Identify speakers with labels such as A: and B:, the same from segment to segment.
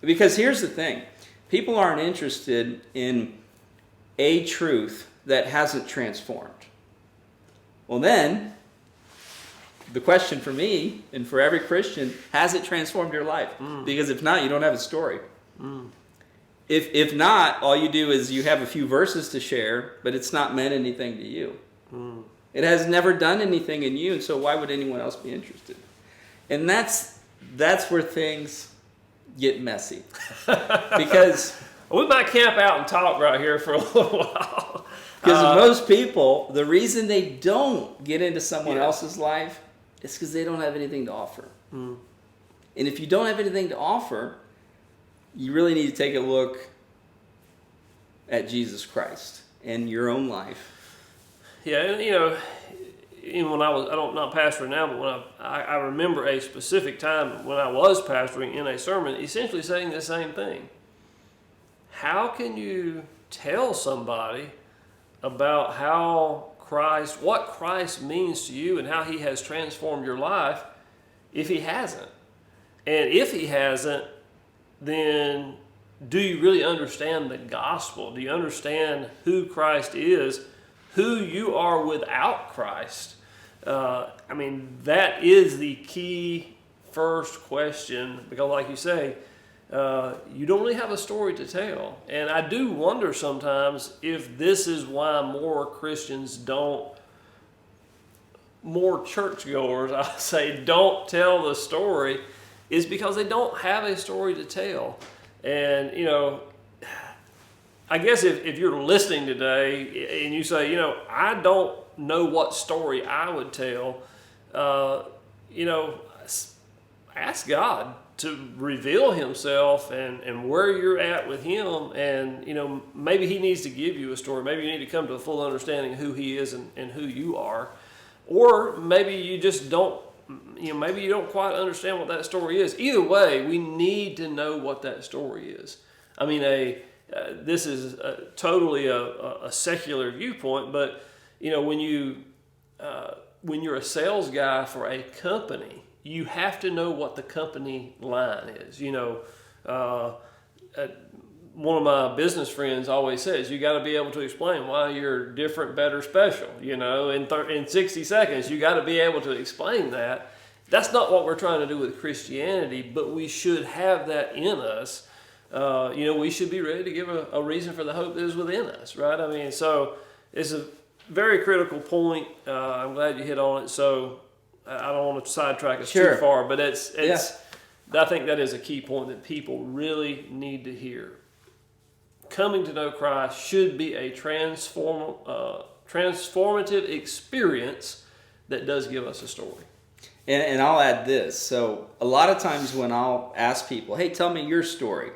A: Because here's the thing. People aren't interested in a truth that hasn't transformed. Well then, the question for me and for every Christian, has it transformed your life? Because if not, you don't have a story. If not, all you do is you have a few verses to share, but it's not meant anything to you. It has never done anything in you, and so why would anyone else be interested? And that's where things get messy. Because
B: we might camp out and talk right here for a little while.
A: Because most people, the reason they don't get into someone else's life is because they don't have anything to offer. And if you don't have anything to offer, you really need to take a look at Jesus Christ and your own life.
B: Yeah, and even when I'm not pastoring now, but when I remember a specific time when I was pastoring in a sermon, essentially saying the same thing. How can you tell somebody about what Christ means to you and how he has transformed your life if he hasn't? And if he hasn't, then do you really understand the gospel? Do you understand who Christ is, who you are without Christ? That is the key first question, because like you say, you don't really have a story to tell. And I do wonder sometimes if this is why more churchgoers, I say, don't tell the story, is because they don't have a story to tell. And, I guess if you're listening today and you say, I don't know what story I would tell, ask God to reveal himself and where you're at with him. And, maybe he needs to give you a story. Maybe you need to come to a full understanding of who he is and who you are. Or maybe you just don't, maybe you don't quite understand what that story is. Either way, we need to know what that story is. This is totally a secular viewpoint, but when you're a sales guy for a company, you have to know what the company line is. One of my business friends always says, you got to be able to explain why you're different, better, special. In 60 seconds, you got to be able to explain that. That's not what we're trying to do with Christianity, but we should have that in us. We should be ready to give a reason for the hope that is within us, right? So it's a very critical point. I'm glad you hit on it. So I don't want to sidetrack us too far, but I think that is a key point that people really need to hear. Coming to know Christ should be a transformative experience that does give us a story.
A: And I'll add this. So a lot of times when I'll ask people, hey, tell me your story.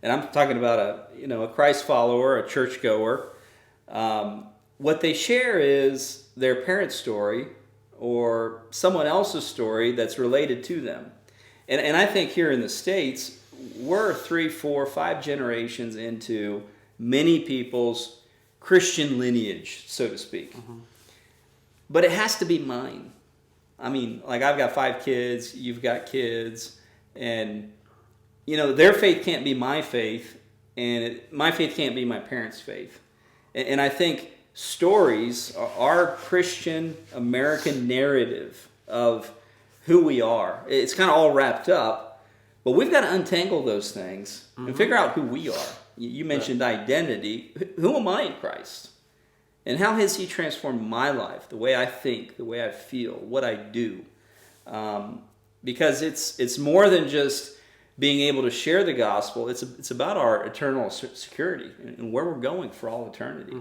A: And I'm talking about a Christ follower, a churchgoer. What they share is their parents' story or someone else's story that's related to them. And I think here in the States, we're 3, 4, 5 generations into many people's Christian lineage, so to speak. But it has to be mine. I've got 5 kids, you've got kids, and their faith can't be my faith, and my faith can't be my parents' faith. And I think stories are our Christian American narrative of who we are. It's kind of all wrapped up, but we've got to untangle those things and figure out who we are. You mentioned identity. Who am I in Christ? And how has he transformed my life, the way I think, the way I feel, what I do? Because it's more than just being able to share the gospel. It's about our eternal security and where we're going for all eternity.